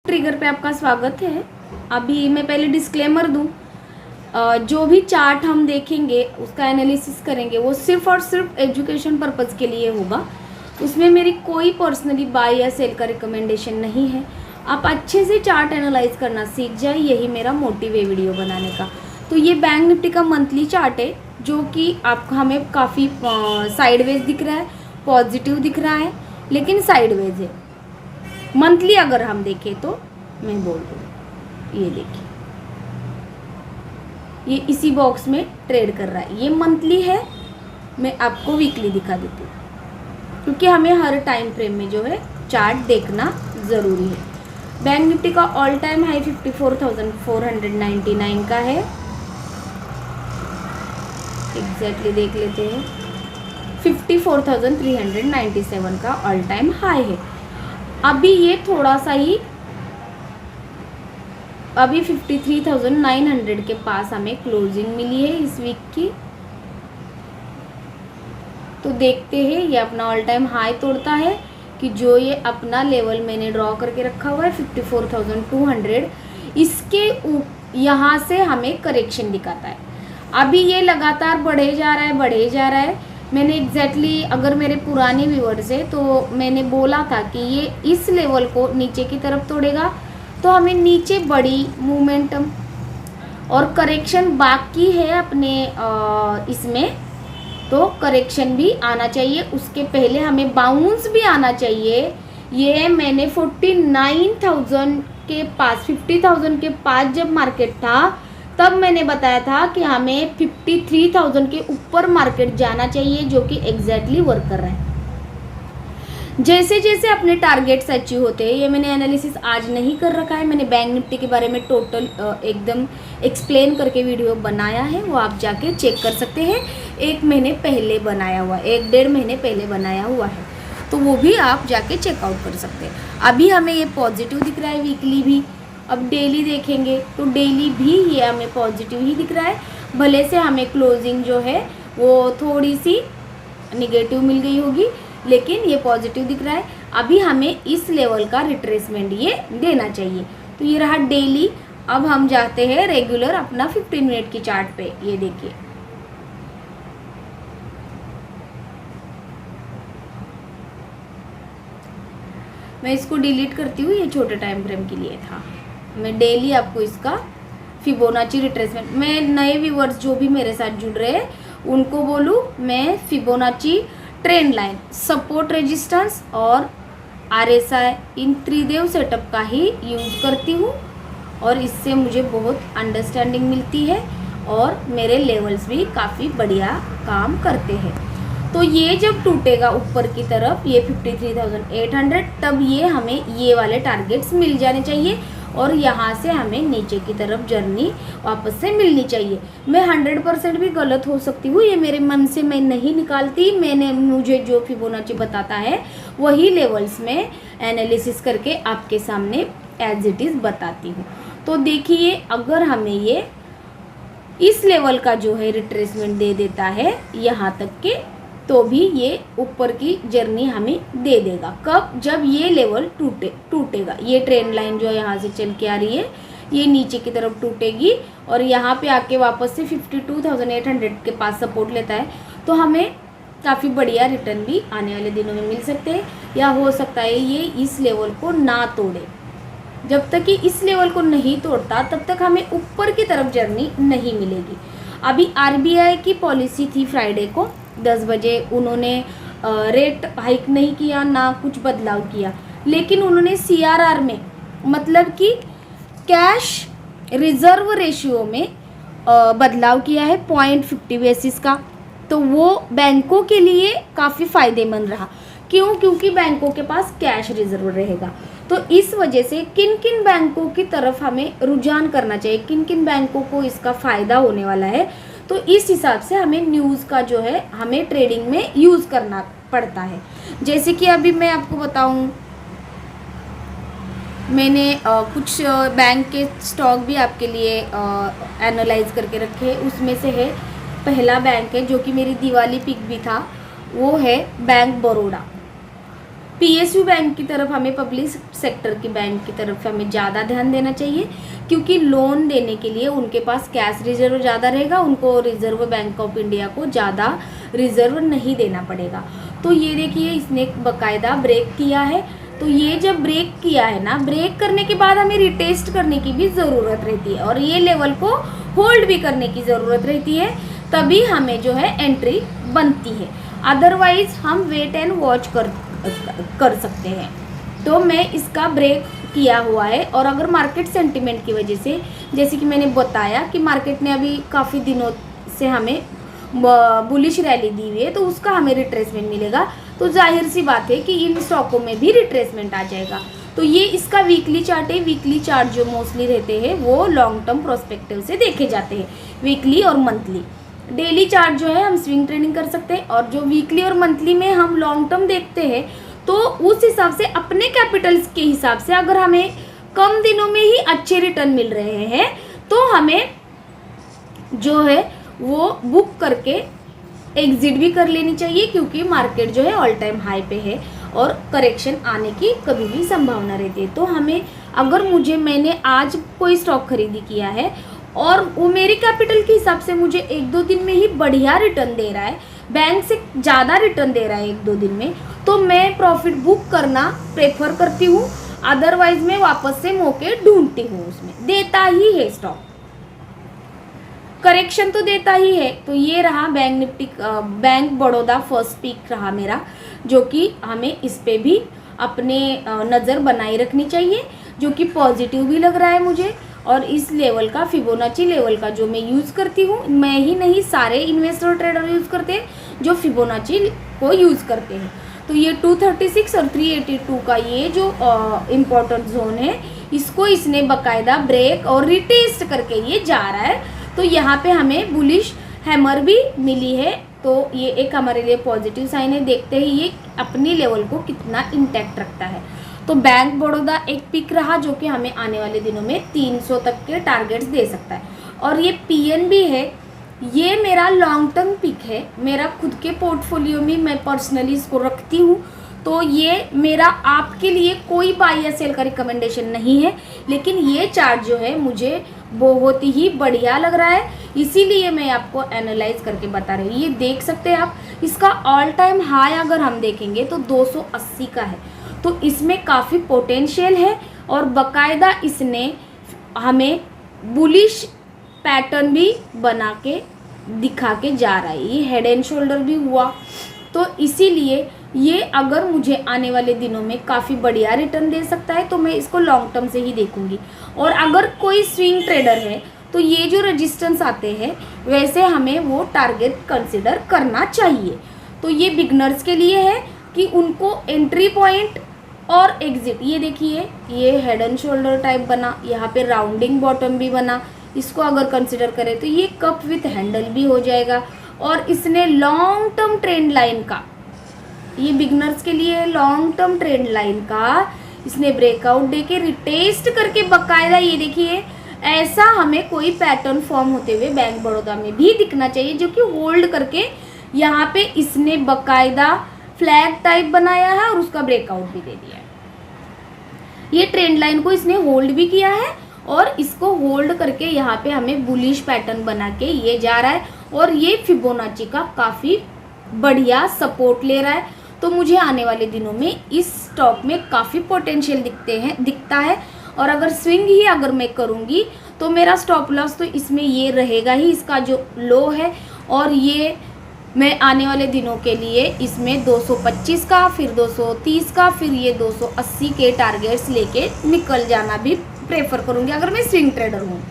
Trigger पे आपका स्वागत है। अभी मैं पहले डिस्क्लेमर दूं, जो भी चार्ट हम देखेंगे उसका एनालिसिस करेंगे वो सिर्फ और सिर्फ एजुकेशन पर्पज़ के लिए होगा। उसमें मेरी कोई पर्सनली बाय या सेल का रिकमेंडेशन नहीं है। आप अच्छे से चार्ट एनालाइज करना सीख जाए, यही मेरा मोटिव है वीडियो बनाने का। तो ये बैंक निफ्टी का मंथली चार्ट है जो कि आपको हमें काफ़ी साइडवेज दिख रहा है, पॉजिटिव दिख रहा है, लेकिन साइडवेज है। मंथली अगर हम देखें तो मैं बोल दूँ, ये देखिए ये इसी बॉक्स में ट्रेड कर रहा है। ये मंथली है, मैं आपको वीकली दिखा देती हूँ क्योंकि हमें हर टाइम फ्रेम में जो है चार्ट देखना ज़रूरी है। बैंक निफ्टी का ऑल टाइम हाई 54,499 का है, एग्जैक्टली देख लेते हैं। 54,397 का ऑल टाइम हाई है। अभी ये थोड़ा सा ही, अभी 53,900 के पास हमें क्लोजिंग मिली है इस वीक की। तो देखते हैं ये अपना ऑल टाइम हाई तोड़ता है कि जो ये अपना लेवल मैंने ड्रॉ करके रखा हुआ है 54,200, इसके यहाँ से हमें करेक्शन दिखाता है। अभी ये लगातार बढ़े जा रहा है। मैंने एग्जैक्टली अगर मेरे पुराने व्यूअर्स है तो मैंने बोला था कि ये इस लेवल को नीचे की तरफ तोड़ेगा तो हमें नीचे बड़ी मोमेंटम और करेक्शन बाकी है अपने इसमें, तो करेक्शन भी आना चाहिए। उसके पहले हमें बाउंस भी आना चाहिए। ये मैंने 49,000 के पास, 50,000 के पास जब मार्केट था तब मैंने बताया था कि हमें 53,000 के ऊपर मार्केट जाना चाहिए, जो कि एग्जैक्टली वर्क कर रहा है। जैसे जैसे अपने टारगेट्स अचीव होते हैं, ये मैंने एनालिसिस आज नहीं कर रखा है, मैंने बैंक निफ्टी के बारे में टोटल एकदम एक्सप्लेन करके वीडियो बनाया है, वो आप जाके चेक कर सकते हैं। 1 महीने पहले बनाया हुआ, 1-1.5 महीने पहले बनाया हुआ है, तो वो भी आप जाके चेकआउट कर सकते हैं। अभी हमें ये पॉजिटिव दिख रहा है वीकली भी। अब डेली देखेंगे तो डेली भी ये हमें पॉजिटिव ही दिख रहा है। भले से हमें क्लोजिंग जो है वो थोड़ी सी निगेटिव मिल गई होगी, लेकिन ये पॉजिटिव दिख रहा है। अभी हमें इस लेवल का रिट्रेसमेंट ये देना चाहिए। तो ये रहा डेली। अब हम जाते हैं रेगुलर अपना 15 मिनट की चार्ट पे। ये देखिए मैं इसको डिलीट करती हूँ, ये छोटे टाइम फ्रेम के लिए था। मैं डेली आपको इसका फिबोनाची रिट्रेसमेंट, मैं नए व्यूअर्स जो भी मेरे साथ जुड़ रहे हैं उनको बोलूँ, मैं Fibonacci trend line, support resistance और RSI इन त्रिदेव सेटअप का ही यूज़ करती हूँ और इससे मुझे बहुत अंडरस्टैंडिंग मिलती है और मेरे लेवल्स भी काफ़ी बढ़िया काम करते हैं। तो ये जब टूटेगा ऊपर की तरफ, ये 53,800, तब ये हमें ये वाले टारगेट्स मिल जाने चाहिए और यहाँ से हमें नीचे की तरफ जर्नी वापस से मिलनी चाहिए। मैं 100% भी गलत हो सकती हूँ, ये मेरे मन से मैं नहीं निकालती। मुझे जो फिबोनाची बताता है वही लेवल्स में एनालिसिस करके आपके सामने एज इट इज़ बताती हूँ। तो देखिए, अगर हमें ये इस लेवल का जो है रिट्रेसमेंट दे देता है यहाँ तक के, तो भी ये ऊपर की जर्नी हमें दे देगा। कब? जब ये लेवल टूटेगा। ये ट्रेंड लाइन जो यहाँ से चल के आ रही है ये नीचे की तरफ टूटेगी और यहाँ पे आके वापस से 52,800 के पास सपोर्ट लेता है, तो हमें काफ़ी बढ़िया रिटर्न भी आने वाले दिनों में मिल सकते हैं। या हो सकता है ये इस लेवल को ना तोड़े। जब तक कि इस लेवल को नहीं तोड़ता तब तक हमें ऊपर की तरफ जर्नी नहीं मिलेगी। अभी RBI की पॉलिसी थी फ्राइडे को 10 बजे, उन्होंने रेट हाइक नहीं किया, ना कुछ बदलाव किया, लेकिन उन्होंने CRR में, मतलब कि कैश रिजर्व रेशियो में बदलाव किया है 0.50 बेसिस का। तो वो बैंकों के लिए काफ़ी फ़ायदेमंद रहा। क्यों? क्योंकि बैंकों के पास कैश रिजर्व रहेगा। तो इस वजह से किन किन बैंकों की तरफ हमें रुझान करना चाहिए, किन किन बैंकों को इसका फ़ायदा होने वाला है, तो इस हिसाब से हमें न्यूज़ का जो है हमें ट्रेडिंग में यूज़ करना पड़ता है। जैसे कि अभी मैं आपको बताऊं, मैंने कुछ बैंक के स्टॉक भी आपके लिए एनालाइज करके रखे। उसमें से है, पहला बैंक है जो कि मेरी दिवाली पिक भी था, वो है बैंक बड़ौदा। PSU बैंक की तरफ, हमें पब्लिक सेक्टर की बैंक की तरफ हमें ज़्यादा ध्यान देना चाहिए, क्योंकि लोन देने के लिए उनके पास कैश रिजर्व ज़्यादा रहेगा, उनको रिजर्व बैंक ऑफ इंडिया को ज़्यादा रिजर्व नहीं देना पड़ेगा। तो ये देखिए इसने बाकायदा ब्रेक किया है। तो ये जब ब्रेक किया है ना, ब्रेक करने के बाद हमें रिटेस्ट करने की भी ज़रूरत रहती है और ये लेवल को होल्ड भी करने की ज़रूरत रहती है, तभी हमें जो है एंट्री बनती है। अदरवाइज हम वेट एंड वॉच कर सकते हैं। तो मैं इसका ब्रेक किया हुआ है और अगर मार्केट सेंटिमेंट की वजह से, जैसे कि मैंने बताया कि मार्केट ने अभी काफ़ी दिनों से हमें बुलिश रैली दी हुई है, तो उसका हमें रिट्रेसमेंट मिलेगा, तो जाहिर सी बात है कि इन स्टॉकों में भी रिट्रेसमेंट आ जाएगा। तो ये इसका वीकली चार्ट है। वीकली चार्ट जो मोस्टली रहते हैं वो लॉन्ग टर्म प्रोस्पेक्टिव से देखे जाते हैं, वीकली और मंथली। डेली चार्ट जो है हम स्विंग ट्रेडिंग कर सकते हैं, और जो वीकली और मंथली में हम लॉन्ग टर्म देखते हैं, तो उस हिसाब से अपने कैपिटल्स के हिसाब से अगर हमें कम दिनों में ही अच्छे रिटर्न मिल रहे हैं तो हमें जो है वो बुक करके एग्जिट भी कर लेनी चाहिए, क्योंकि मार्केट जो है ऑल टाइम हाई पे है और करेक्शन आने की कभी भी संभावना रहती है। तो हमें, अगर मैंने आज कोई स्टॉक खरीदी किया है और वो मेरे कैपिटल के हिसाब से मुझे 1-2 दिन में ही बढ़िया रिटर्न दे रहा है, बैंक से ज़्यादा रिटर्न दे रहा है 1-2 दिन में, तो मैं प्रॉफिट बुक करना प्रेफर करती हूँ। अदरवाइज मैं वापस से मौके ढूंढती हूँ, उसमें देता ही है स्टॉक, करेक्शन तो देता ही है। तो ये रहा bank Nifty, bank Baroda first pick रहा मेरा, जो कि हमें इस पे भी अपने नज़र बनाए रखनी चाहिए, जो कि पॉजिटिव भी लग रहा है मुझे। और इस लेवल का, फिबोनाची लेवल का जो मैं यूज़ करती हूँ, मैं ही नहीं सारे इन्वेस्टर ट्रेडर यूज़ करते हैं जो फिबोनाची को यूज़ करते हैं। तो ये 236 और 382 का ये जो इम्पोर्टेंट जोन है, इसको इसने बाकायदा ब्रेक और रिटेस्ट करके ये जा रहा है। तो यहाँ पे हमें बुलिश हैमर भी मिली है, तो ये एक हमारे लिए पॉजिटिव साइन है। देखते हैं ये अपनी लेवल को कितना इंटैक्ट रखता है। तो बैंक बड़ौदा एक पिक रहा, जो कि हमें आने वाले दिनों में 300 तक के टारगेट्स दे सकता है। और ये PNB है, ये मेरा लॉन्ग टर्म पिक है, मेरा खुद के पोर्टफोलियो में मैं पर्सनली इसको रखती हूँ। तो ये मेरा आपके लिए कोई बाई या सेल का रिकमेंडेशन नहीं है, लेकिन ये चार्ट जो है मुझे बहुत ही बढ़िया लग रहा है, इसीलिए मैं आपको एनालाइज करके बता रही हूँ। ये देख सकते हैं आप, इसका ऑल टाइम हाई अगर हम देखेंगे तो 280 का है, तो इसमें काफ़ी पोटेंशियल है और बाकायदा इसने हमें बुलिश पैटर्न भी बना के दिखा के जा रहा है। ये हेड एंड शोल्डर भी हुआ, तो इसीलिए ये अगर मुझे आने वाले दिनों में काफ़ी बढ़िया रिटर्न दे सकता है, तो मैं इसको लॉन्ग टर्म से ही देखूंगी। और अगर कोई स्विंग ट्रेडर है तो ये जो रेजिस्टेंस आते हैं वैसे हमें वो टारगेट कंसिडर करना चाहिए। तो ये बिगनर्स के लिए है कि उनको एंट्री पॉइंट और एग्जिट, ये देखिए ये हेड एंड शोल्डर टाइप बना, यहाँ पे राउंडिंग बॉटम भी बना, इसको अगर कंसिडर करें तो ये कप विथ हैंडल भी हो जाएगा। और इसने लॉन्ग टर्म ट्रेंड लाइन का, ये बिगनर्स के लिए लॉन्ग टर्म ट्रेंड लाइन का इसने ब्रेकआउट देके रिटेस्ट करके बकायदा, ये देखिए ऐसा हमें कोई पैटर्न फॉर्म होते हुए बैंक बड़ौदा में भी दिखना चाहिए, जो कि होल्ड करके यहाँ पे इसने बकायदा फ्लैग टाइप बनाया है और उसका ब्रेकआउट भी दे दिया है। ये ट्रेंड लाइन को इसने होल्ड भी किया है और इसको होल्ड करके यहाँ पे हमें बुलिश पैटर्न बना के ये जा रहा है, और ये फिबोनाची का काफ़ी बढ़िया सपोर्ट ले रहा है। तो मुझे आने वाले दिनों में इस स्टॉक में काफ़ी पोटेंशियल दिखता है। और अगर स्विंग ही अगर मैं करूँगी तो मेरा स्टॉप लॉस तो इसमें ये रहेगा ही, इसका जो लो है, और ये मैं आने वाले दिनों के लिए इसमें 225 का, फिर 230 का, फिर ये 280 के टारगेट्स लेके निकल जाना भी प्रेफर करूँगी अगर मैं स्विंग ट्रेडर हूँ।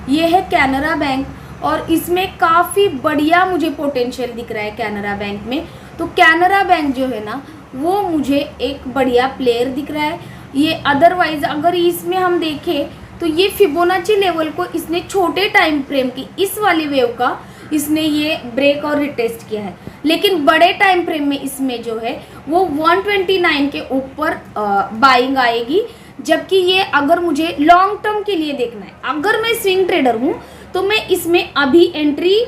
ये है कैनरा बैंक, और इसमें काफ़ी बढ़िया मुझे पोटेंशियल दिख रहा है कैनरा बैंक में। तो कैनरा बैंक जो है ना, वो मुझे एक बढ़िया प्लेयर दिख रहा है। ये अदरवाइज अगर इसमें हम देखें तो ये फिबोनाची लेवल को इसने छोटे टाइम फ्रेम की इस वाली वेव का इसने ये ब्रेक और रिटेस्ट किया है, लेकिन बड़े टाइम फ्रेम में इसमें जो है वो 129 के ऊपर बाइंग आएगी। जबकि ये अगर मुझे लॉन्ग टर्म के लिए देखना है, अगर मैं स्विंग ट्रेडर हूँ तो मैं इसमें अभी एंट्री,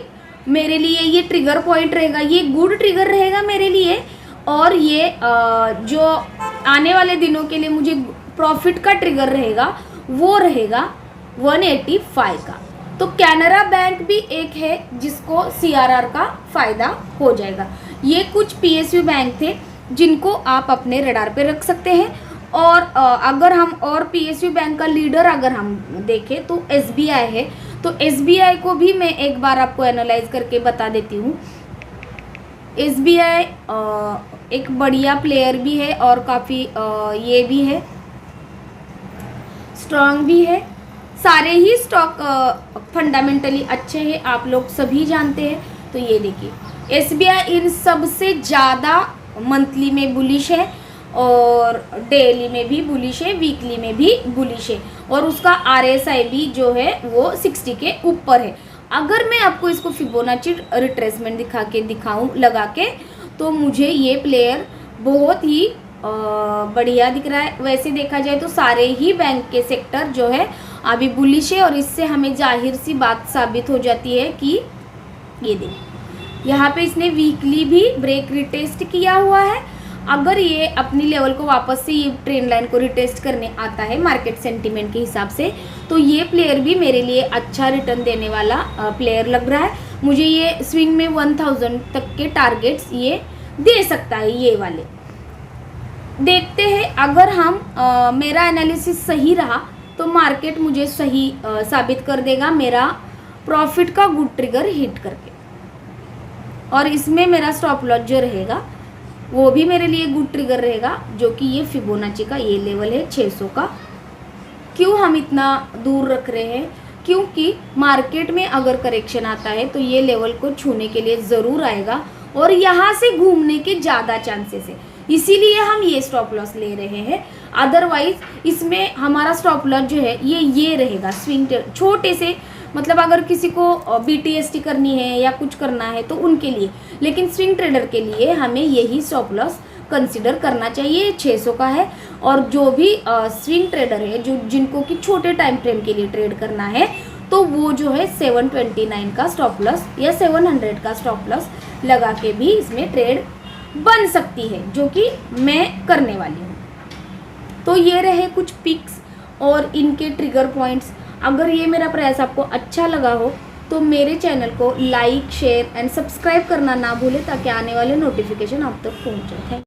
मेरे लिए ये ट्रिगर पॉइंट रहेगा, ये गुड ट्रिगर रहेगा मेरे लिए। और ये जो आने वाले दिनों के लिए मुझे प्रॉफिट का ट्रिगर रहेगा वो रहेगा 185 का। तो कैनरा बैंक भी एक है जिसको CRR का फ़ायदा हो जाएगा। ये कुछ PSU बैंक थे जिनको आप अपने रडार पे रख सकते हैं। और अगर हम और PSU बैंक का लीडर अगर हम देखें तो SBI है। तो SBI को भी मैं एक बार आपको एनालाइज करके बता देती हूँ। SBI एक बढ़िया प्लेयर भी है और काफ़ी ये भी है, स्ट्रांग भी है। सारे ही स्टॉक फंडामेंटली अच्छे हैं, आप लोग सभी जानते हैं। तो ये देखिए SBI इन सबसे ज़्यादा मंथली में बुलिश है और डेली में भी बुलिश है, वीकली में भी बुलिश है और उसका RSI भी जो है वो 60 के ऊपर है। अगर मैं आपको इसको फिबोनाची रिट्रेसमेंट दिखाऊं लगा के, तो मुझे ये प्लेयर बहुत ही बढ़िया दिख रहा है। वैसे देखा जाए तो सारे ही बैंक के सेक्टर जो है अभी बुलिश है और इससे हमें जाहिर सी बात साबित हो जाती है कि ये देखिए यहाँ पे इसने वीकली भी ब्रेक रिटेस्ट किया हुआ है। अगर ये अपनी लेवल को वापस से ये ट्रेंड लाइन को रिटेस्ट करने आता है मार्केट सेंटीमेंट के हिसाब से, तो ये प्लेयर भी मेरे लिए अच्छा रिटर्न देने वाला प्लेयर लग रहा है। मुझे ये स्विंग में 1000 तक के टारगेट्स ये दे सकता है। ये वाले देखते हैं, अगर हम मेरा एनालिसिस सही रहा तो मार्केट मुझे सही साबित कर देगा मेरा प्रॉफिट का गुड ट्रिगर हिट करके, और इसमें मेरा स्टॉप लॉस जो रहेगा वो भी मेरे लिए गुड ट्रिगर रहेगा, जो कि ये फिबोनाची का ये लेवल है 600 का। क्यों हम इतना दूर रख रहे हैं? क्योंकि मार्केट में अगर करेक्शन आता है तो ये लेवल को छूने के लिए ज़रूर आएगा और यहाँ से घूमने के ज़्यादा चांसेस है, इसीलिए हम ये स्टॉप लॉस ले रहे हैं। अदरवाइज इसमें हमारा स्टॉप लॉस जो है ये रहेगा स्विंग छोटे से, मतलब अगर किसी को BTST करनी है या कुछ करना है तो उनके लिए, लेकिन स्विंग ट्रेडर के लिए हमें यही स्टॉप लॉस कंसिडर करना चाहिए। 600 का है और जो भी स्विंग ट्रेडर है जो जिनको कि छोटे टाइम फ्रेम के लिए ट्रेड करना है, तो वो जो है 729 का स्टॉप लॉस या 700 का स्टॉप लॉस लगा के भी इसमें ट्रेड बन सकती है, जो कि मैं करने वाली हूँ। तो ये रहे कुछ पिक्स और इनके ट्रिगर पॉइंट्स। अगर ये मेरा प्रयास आपको अच्छा लगा हो तो मेरे चैनल को लाइक, शेयर एंड सब्सक्राइब करना ना भूलें, ताकि आने वाले नोटिफिकेशन आप तक पहुँच जाए।